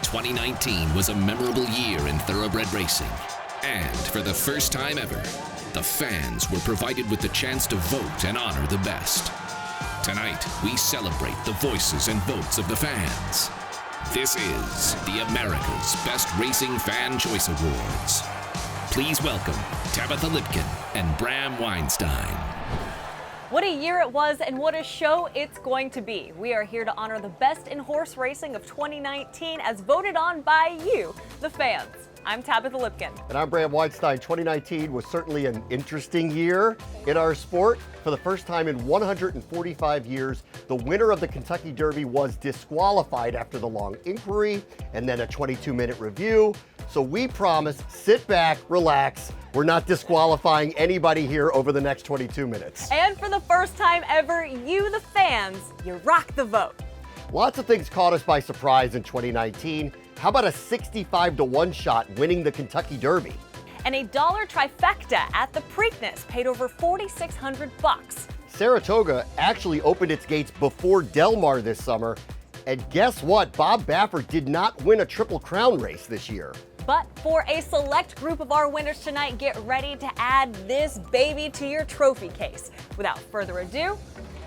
2019 was a memorable year in thoroughbred racing. And for the first time ever, the fans were provided with the chance to vote and honor the best. Tonight, we celebrate the voices and votes of the fans. This is the America's Best Racing Fan Choice Awards. Please welcome Tabitha Lipkin and Bram Weistein. What a year it was and what a show it's going to be. We are here to honor the best in horse racing of 2019 as voted on by you, the fans. I'm Tabitha Lipkin. And I'm Bram Weistein. 2019 was certainly an interesting year in our sport. For the first time in 145 years, the winner of the Kentucky Derby was disqualified after the long inquiry and then a 22-minute review. So we promise, sit back, relax. We're not disqualifying anybody here over the next 22 minutes. And for the first time ever, you, the fans, you rock the vote. Lots of things caught us by surprise in 2019. How about a 65-1 shot winning the Kentucky Derby? And a dollar trifecta at the Preakness paid over $4,600. Saratoga actually opened its gates before Del Mar this summer. And guess what? Bob Baffert did not win a Triple Crown race this year. But for a select group of our winners tonight, get ready to add this baby to your trophy case. Without further ado,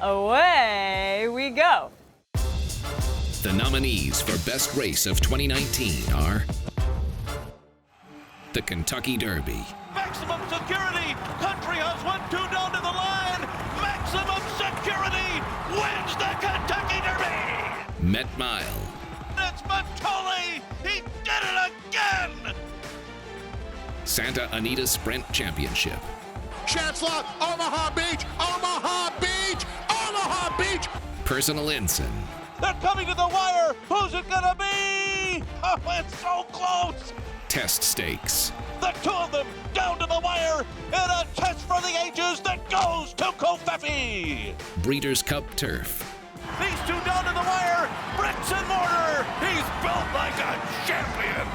away we go. The nominees for Best Race of 2019 are the Kentucky Derby. Maximum security. Country House 1-2 down to the line. Maximum security wins the Kentucky Derby. Met Mile. It's Matoli. He did it again. Santa Anita Sprint Championship. Chancellor, Omaha Beach, Omaha Beach, Omaha Beach. Personal Ensign. They're coming to the wire. Who's it gonna be? Oh, it's so close. Test Stakes. The two of them down to the wire in a test for the ages that goes to Kofefi. Breeders' Cup Turf. These two down to the wire. Bricks and mortar. He's built like a champion.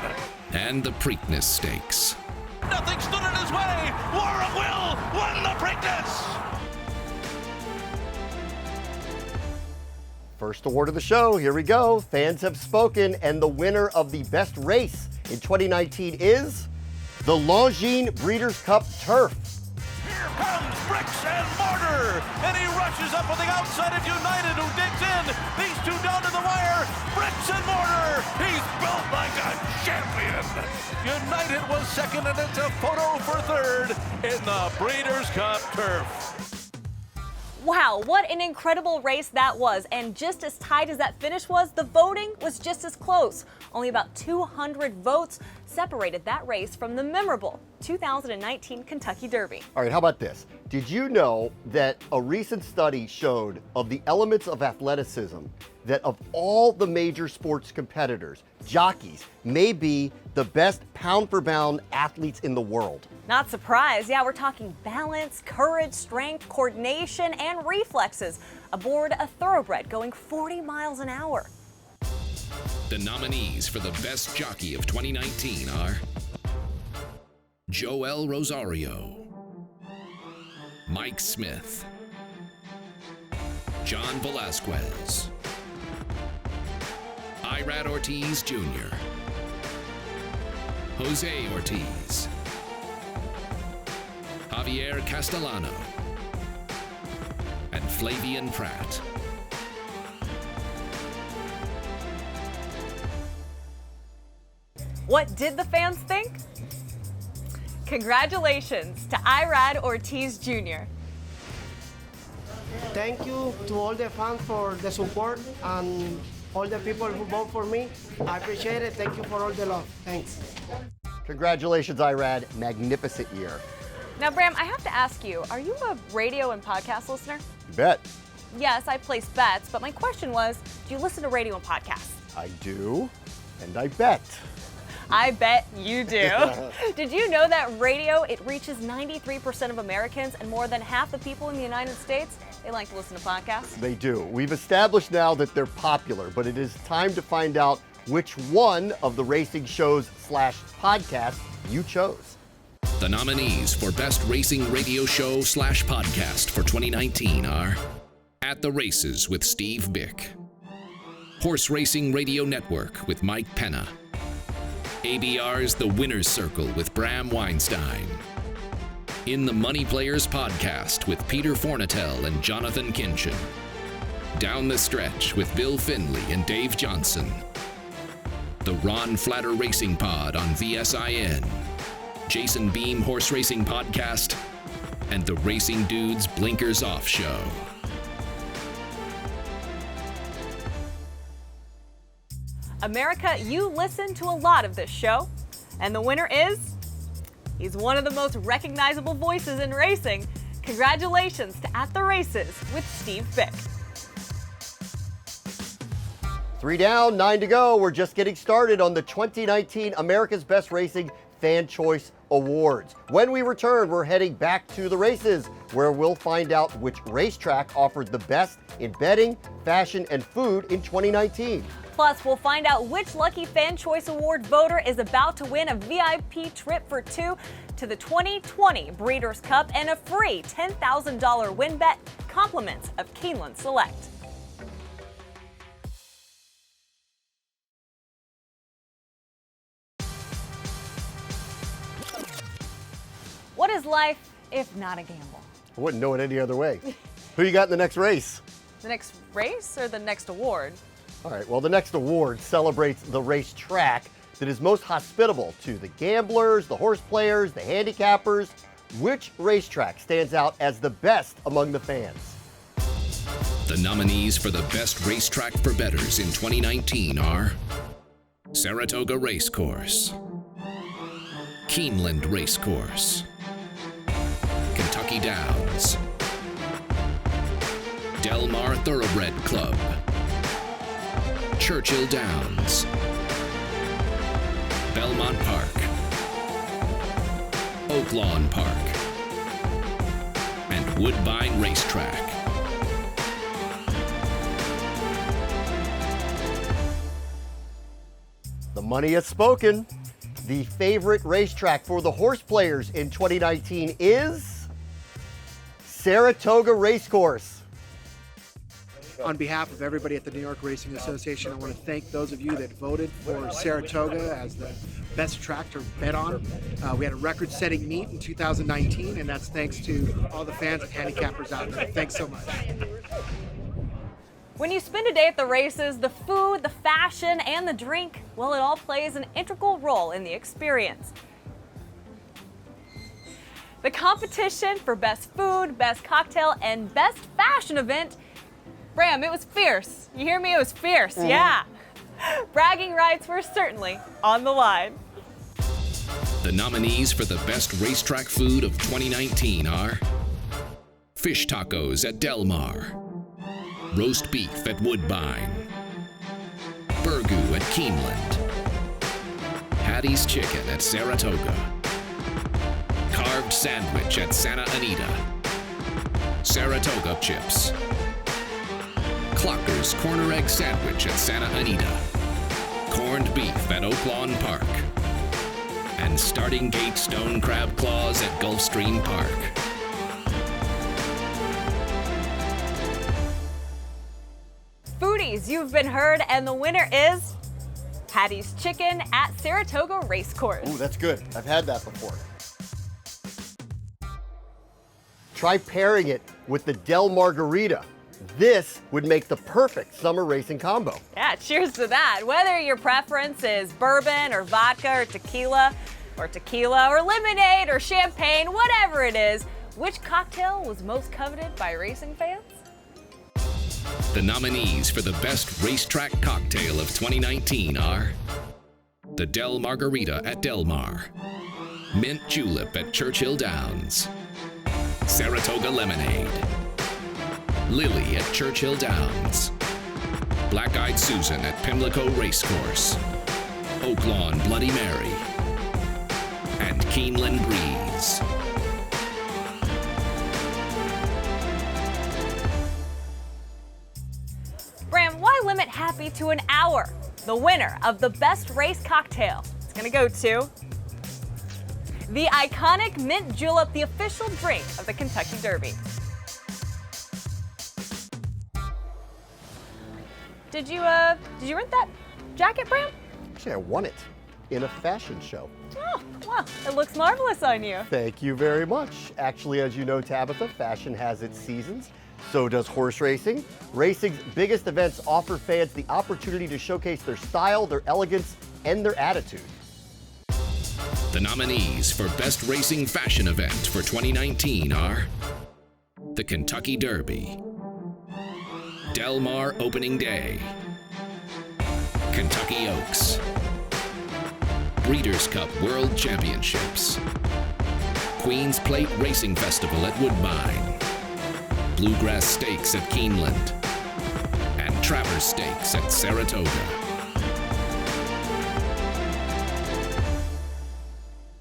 And the Preakness Stakes. Nothing stood in his way. War of Will won the Preakness. First award of the show, here we go. Fans have spoken, and the winner of the best race in 2019 is the Longines Breeders' Cup Turf. Here comes Bricks and Mortar, and he rushes up on the outside of United, who digs in. These two down to the wire. Bricks and Mortar. He's built like a champion. United was second, and it's a photo for third in the Breeders' Cup Turf. Wow, what an incredible race that was. And just as tight as that finish was, the voting was just as close. Only about 200 votes separated that race from the memorable 2019 Kentucky Derby. All right, how about this? Did you know that a recent study showed of the elements of athleticism that of all the major sports competitors, jockeys may be the best pound-for-pound athletes in the world? Not surprised. Yeah, we're talking balance, courage, strength, coordination, and reflexes aboard a thoroughbred going 40 miles an hour. The nominees for the Best Jockey of 2019 are Joel Rosario, Mike Smith, John Velasquez, Irad Ortiz Jr., Jose Ortiz, Javier Castellano, and Flavian Pratt. What did the fans think? Congratulations to Irad Ortiz Jr. Thank you to all the fans for the support and all the people who vote for me. I appreciate it. Thank you for all the love. Thanks. Congratulations, Irad. Magnificent year. Now, Bram, I have to ask you, are you a radio and podcast listener? You bet. Yes, I place bets, but my question was, do you listen to radio and podcasts? I do, and I bet. I bet you do. Did you know that radio, it reaches 93% of Americans, and more than half the people in the United States, they like to listen to podcasts? They do. We've established now that they're popular, but it is time to find out which one of the racing shows / podcasts you chose. The nominees for Best Racing Radio Show / Podcast for 2019 are At the Races with Steve Bick, Horse Racing Radio Network with Mike Penna. ABR's The Winner's Circle with Bram Weistein. In the Money Players Podcast with Peter Fornatel and Jonathan Kinchin. Down the Stretch with Bill Finley and Dave Johnson. The Ron Flatter Racing Pod on VSIN. Jason Beam Horse Racing Podcast. And the Racing Dudes Blinkers Off Show. America, you listen to a lot of this show, and the winner is, he's one of the most recognizable voices in racing. Congratulations to At the Races with Steve Bick. 3 down, 9 to go. We're just getting started on the 2019 America's Best Racing Fan Choice Awards. When we return, we're heading back to the races, where we'll find out which racetrack offered the best in betting, fashion, and food in 2019. Plus, we'll find out which lucky Fan Choice Award voter is about to win a VIP trip for two to the 2020 Breeders' Cup and a free $10,000 win bet, compliments of Keeneland Select. What is life if not a gamble? I wouldn't know it any other way. Who you got in the next race? The next race or the next award? All right, well, the next award celebrates the racetrack that is most hospitable to the gamblers, the horse players, the handicappers. Which racetrack stands out as the best among the fans? The nominees for the best racetrack for bettors in 2019 are Saratoga Racecourse, Keeneland Racecourse, Kentucky Downs, Del Mar Thoroughbred Club, Churchill Downs, Belmont Park, Oaklawn Park, and Woodbine Racetrack. The money has spoken. The favorite racetrack for the horse players in 2019 is Saratoga Racecourse. On behalf of everybody at the New York Racing Association, I want to thank those of you that voted for Saratoga as the best track to bet on. We had a record-setting meet in 2019, and that's thanks to all the fans and handicappers out there. Thanks so much. When you spend a day at the races, the food, the fashion, and the drink, well, it all plays an integral role in the experience. The competition for best food, best cocktail, and best fashion event, Bram, it was fierce. You hear me? It was fierce, yeah. Bragging rights were certainly on the line. The nominees for the best racetrack food of 2019 are Fish Tacos at Del Mar, Roast Beef at Woodbine, Burgoo at Keeneland, Hattie's Chicken at Saratoga, Carved Sandwich at Santa Anita, Saratoga Chips, Clocker's Corner Egg Sandwich at Santa Anita, Corned Beef at Oaklawn Park, and Starting Gate Stone Crab Claws at Gulfstream Park. Foodies, you've been heard, and the winner is Hattie's Chicken at Saratoga Racecourse. Ooh, that's good. I've had that before. Try pairing it with the Del Margarita. This would make the perfect summer racing combo. Yeah, cheers to that. Whether your preference is bourbon or vodka or tequila or lemonade or champagne, whatever it is, which cocktail was most coveted by racing fans? The nominees for the best racetrack cocktail of 2019 are the Del Margarita at Del Mar, Mint Julep at Churchill Downs, Saratoga Lemonade, Lily at Churchill Downs, Black Eyed Susan at Pimlico Racecourse, Oaklawn Bloody Mary, and Keeneland Breeze. Bram, why limit happy to an hour? The winner of the best race cocktail is going to go to the iconic Mint Julep, the official drink of the Kentucky Derby. Did you rent that jacket, Bram? Actually, I won it in a fashion show. Oh, wow, it looks marvelous on you. Thank you very much. Actually, as you know, Tabitha, fashion has its seasons. So does horse racing. Racing's biggest events offer fans the opportunity to showcase their style, their elegance, and their attitude. The nominees for Best Racing Fashion Event for 2019 are the Kentucky Derby, Del Mar Opening Day, Kentucky Oaks, Breeders' Cup World Championships, Queen's Plate Racing Festival at Woodbine, Bluegrass Stakes at Keeneland, and Travers Stakes at Saratoga.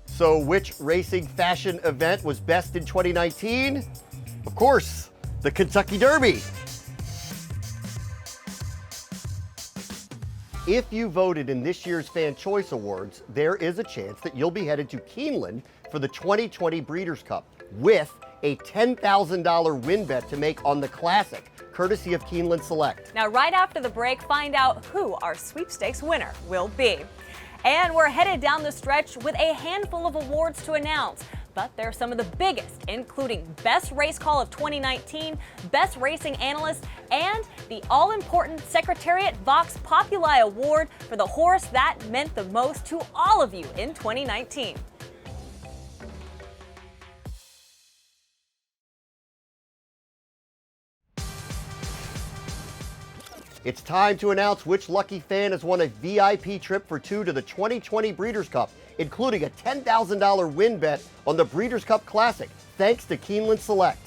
So which racing fashion event was best in 2019? Of course, the Kentucky Derby. If you voted in this year's Fan Choice Awards, there is a chance that you'll be headed to Keeneland for the 2020 Breeders' Cup with a $10,000 win bet to make on the Classic, courtesy of Keeneland Select. Now, right after the break, find out who our sweepstakes winner will be. And we're headed down the stretch with a handful of awards to announce. But they're some of the biggest, including Best Race Call of 2019, Best Racing Analyst, and the all-important Secretariat Vox Populi Award for the horse that meant the most to all of you in 2019. It's time to announce which lucky fan has won a VIP trip for two to the 2020 Breeders' Cup, including a $10,000 win bet on the Breeders' Cup Classic, thanks to Keeneland Select.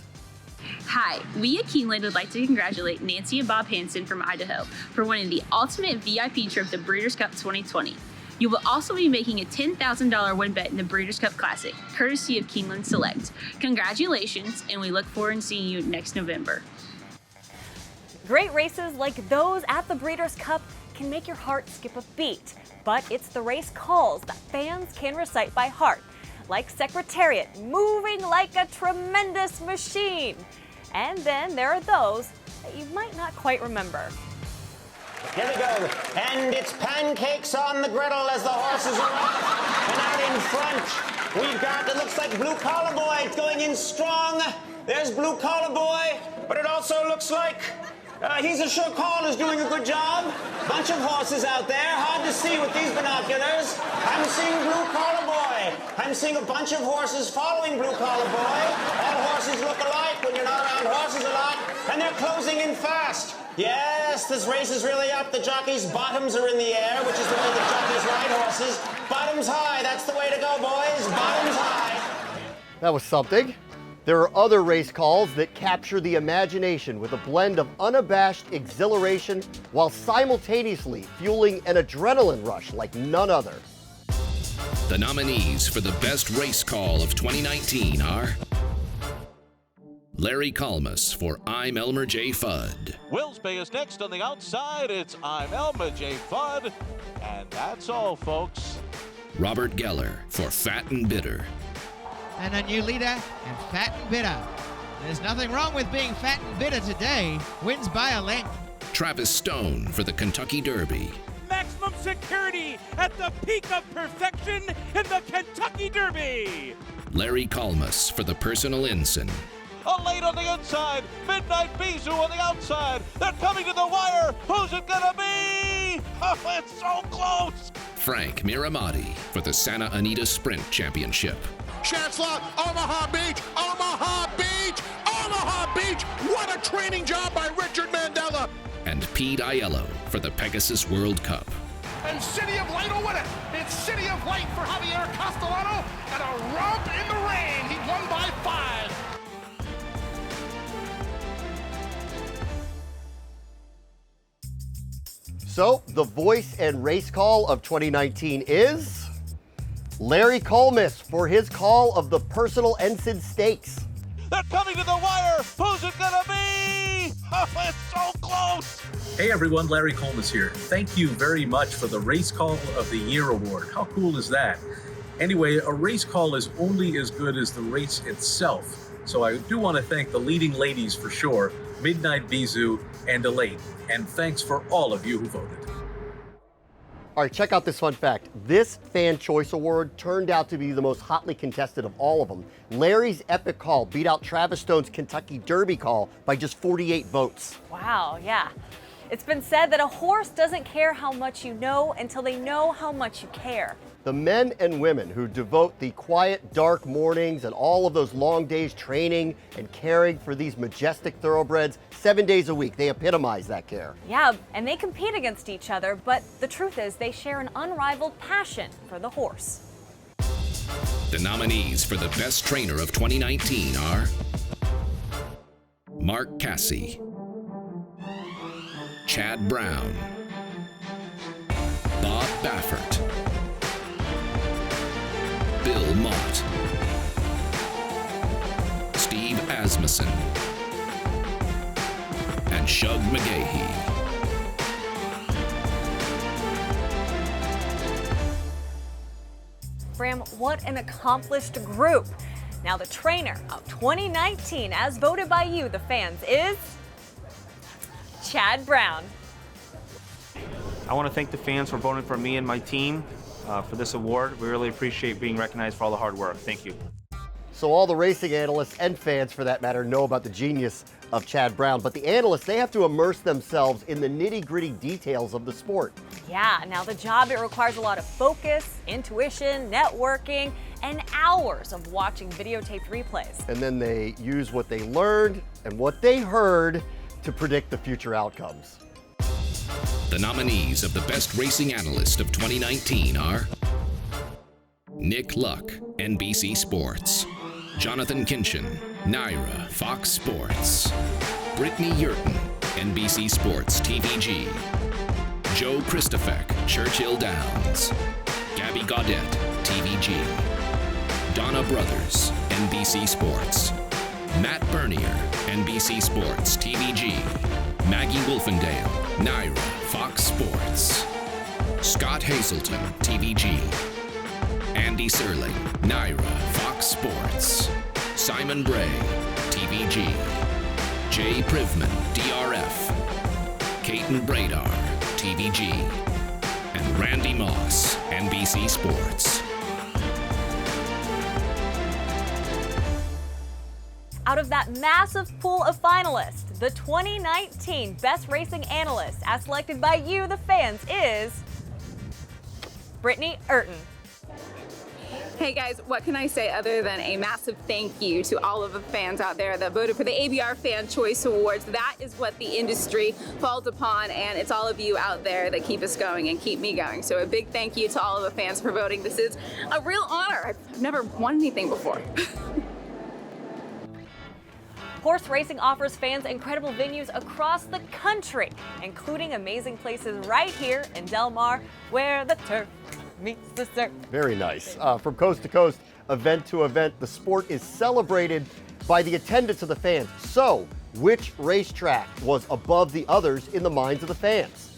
Hi, we at Keeneland would like to congratulate Nancy and Bob Hansen from Idaho for winning the ultimate VIP trip to Breeders' Cup 2020. You will also be making a $10,000 win bet in the Breeders' Cup Classic, courtesy of Keeneland Select. Congratulations, and we look forward to seeing you next November. Great races like those at the Breeders' Cup can make your heart skip a beat, but it's the race calls that fans can recite by heart, like Secretariat, moving like a tremendous machine. And then there are those that you might not quite remember. Here we go, and it's pancakes on the griddle as the horses are off. And out in front, we've got, it looks like Blue Collar Boy. It's going in strong. There's Blue Collar Boy, but it also looks like He's a sure call, is doing a good job. Bunch of horses out there, hard to see with these binoculars. I'm seeing Blue Collar Boy. I'm seeing a bunch of horses following Blue Collar Boy. All horses look alike when you're not around horses a lot, and they're closing in fast. Yes, this race is really up. The jockeys' bottoms are in the air, which is the way the jockeys ride horses. Bottoms high, that's the way to go, boys. Bottoms high. That was something. There are other race calls that capture the imagination with a blend of unabashed exhilaration while simultaneously fueling an adrenaline rush like none other. The nominees for the best race call of 2019 are Larry Kalmus for I'm Elmer J. Fudd. Wills Bay is next on the outside. It's I'm Elmer J. Fudd. And that's all, folks. Robert Geller for Fat and Bitter. And a new leader, and Fat and Bitter. There's nothing wrong with being fat and bitter today. Wins by a length. Travis Stone for the Kentucky Derby. Maximum security at the peak of perfection in the Kentucky Derby. Larry Kalmus for the Personal Ensign. A late on the inside, Midnight Bijou on the outside. They're coming to the wire. Who's it gonna be? Oh, it's so close. Frank Miramati for the Santa Anita Sprint Championship. Chancellor, Omaha Beach, Omaha Beach, Omaha Beach. What a training job by Richard Mandela. And Pete Aiello for the Pegasus World Cup. And City of Light will win it. It's City of Light for Javier Castellano and a romp in the rain. He won by 5. So, the voice and race call of 2019 is Larry Kalmus for his call of the Personal Ensign Stakes. They're coming to the wire. Who's it gonna be? Oh, it's so close. Hey everyone, Larry Kalmus here. Thank you very much for the Race Call of the Year award. How cool is that? Anyway, a race call is only as good as the race itself. So I do want to thank the leading ladies for sure, Midnight Bisou, and Elaine. And thanks for all of you who voted. All right, check out this fun fact. This Fan Choice Award turned out to be the most hotly contested of all of them. Larry's epic call beat out Travis Stone's Kentucky Derby call by just 48 votes. Wow, yeah. It's been said that a horse doesn't care how much you know until they know how much you care. The men and women who devote the quiet, dark mornings and all of those long days training and caring for these majestic thoroughbreds 7 days a week, they epitomize that care. Yeah, and they compete against each other, but the truth is they share an unrivaled passion for the horse. The nominees for the Best Trainer of 2019 are Mark Cassie, Chad Brown, Bob Baffert, Bill Mott, Steve Asmussen, and Shug McGahee. Bram, what an accomplished group. Now the trainer of 2019, as voted by you, the fans, is Chad Brown. I want to thank the fans for voting for me and my team for this award. We really appreciate being recognized for all the hard work. Thank you. So all the racing analysts and fans, for that matter, know about the genius of Chad Brown. But the analysts, they have to immerse themselves in the nitty-gritty details of the sport. Yeah, now the job, it requires a lot of focus, intuition, networking, and hours of watching videotaped replays. And then they use what they learned and what they heard to predict the future outcomes. The nominees of the Best Racing Analyst of 2019 are Nick Luck, NBC Sports, Jonathan Kinchin, Naira, Fox Sports, Brittany Yurton, NBC Sports TVG, Joe Christofek, Churchill Downs, Gabby Gaudet, TVG, Donna Brothers, NBC Sports, Matt Bernier, NBC Sports TVG, Maggie Wolfendale, Naira, Fox Sports, Scott Hazelton, TVG, Andy Serling, Naira, Fox Sports, Simon Bray, TVG, Jay Privman, DRF, Caton Bradar, TVG, and Randy Moss, NBC Sports. Out of that massive pool of finalists, the 2019 Best Racing Analyst, as selected by you, the fans, is Brittany Yurton. Hey guys, what can I say other than a massive thank you to all of the fans out there that voted for the ABR Fan Choice Awards. That is what the industry falls upon, and it's all of you out there that keep us going and keep me going. So a big thank you to all of the fans for voting. This is a real honor. I've never won anything before. Horse racing offers fans incredible venues across the country, including amazing places right here in Del Mar, where the turf meets the surf. Very nice. From coast to coast, event to event, the sport is celebrated by the attendance of the fans. So, which racetrack was above the others in the minds of the fans?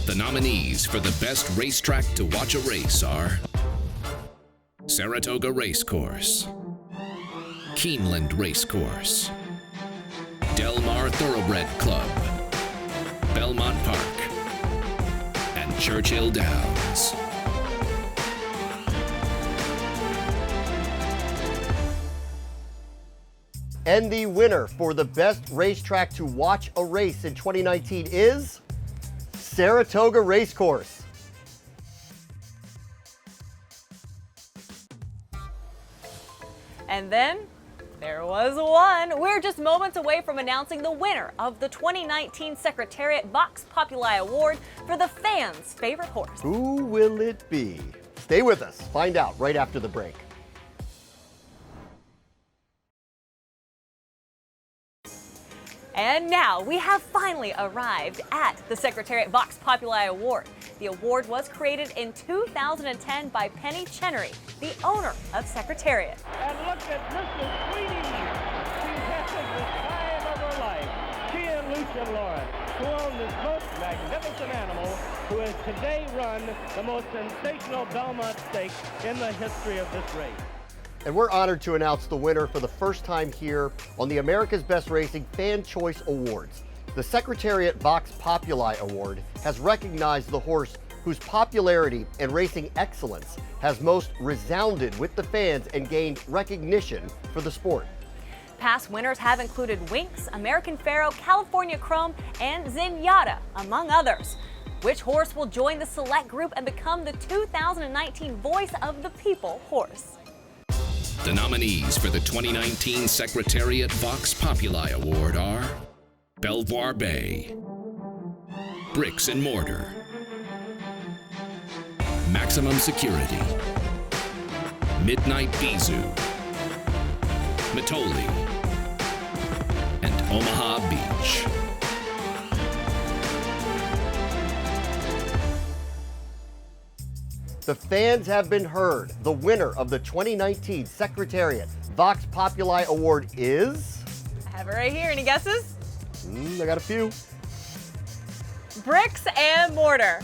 The nominees for the Best Racetrack to Watch a Race are Saratoga Racecourse, Keeneland Racecourse, Del Mar Thoroughbred Club, Belmont Park, and Churchill Downs. And the winner for the best racetrack to watch a race in 2019 is Saratoga Racecourse. And then there was one. We're just moments away from announcing the winner of the 2019 Secretariat Vox Populi Award for the fans' favorite horse. Who will it be? Stay with us. Find out right after the break. And now we have finally arrived at the Secretariat Vox Populi Award. The award was created in 2010 by Penny Chenery, the owner of Secretariat. And look at Mrs. Queenie. She's having the time of her life. She and Lucian Lawrence, who own this most magnificent animal, who has today run the most sensational Belmont Stakes in the history of this race. And we're honored to announce the winner for the first time here on the America's Best Racing Fan Choice Awards. The Secretariat Vox Populi Award has recognized the horse whose popularity and racing excellence has most resounded with the fans and gained recognition for the sport. Past winners have included Winx, American Pharoah, California Chrome, and Zenyatta, among others. Which horse will join the select group and become the 2019 Voice of the People horse? The nominees for the 2019 Secretariat Vox Populi Award are Belvoir Bay, Bricks and Mortar, Maximum Security, Midnight Bizou, Matoli, and Omaha Beach. The fans have been heard. The winner of the 2019 Secretariat Vox Populi Award is? I have it right here. Any guesses? I got a few. Bricks and Mortar.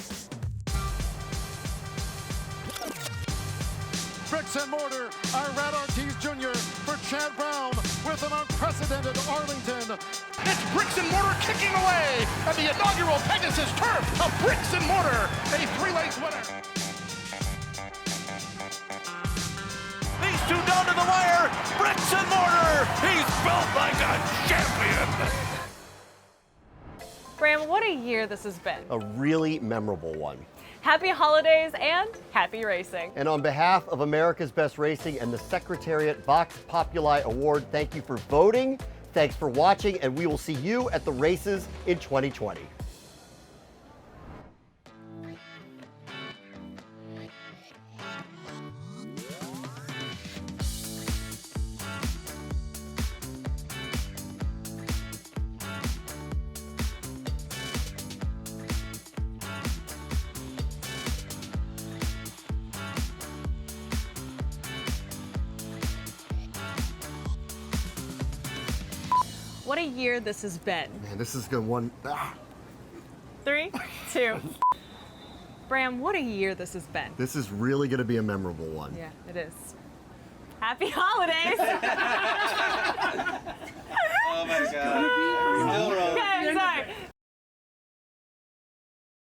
Bricks and Mortar, Irad Ortiz Jr. for Chad Brown with an unprecedented Arlington. It's Bricks and Mortar kicking away at the inaugural Pegasus Turf of Bricks and Mortar, a 3-length winner. These two down to the wire. Bricks and Mortar. He's built like a champion. Bram, what a year this has been. A really memorable one. Happy holidays and happy racing. And on behalf of America's Best Racing and the Secretariat Vox Populi Award, thank you for voting, thanks for watching, and we will see you at the races in 2020. What a year this has been. Man, this is good one. 3, 2. Bram, what a year this has been. This is really going to be a memorable one. Yeah, it is. Happy holidays.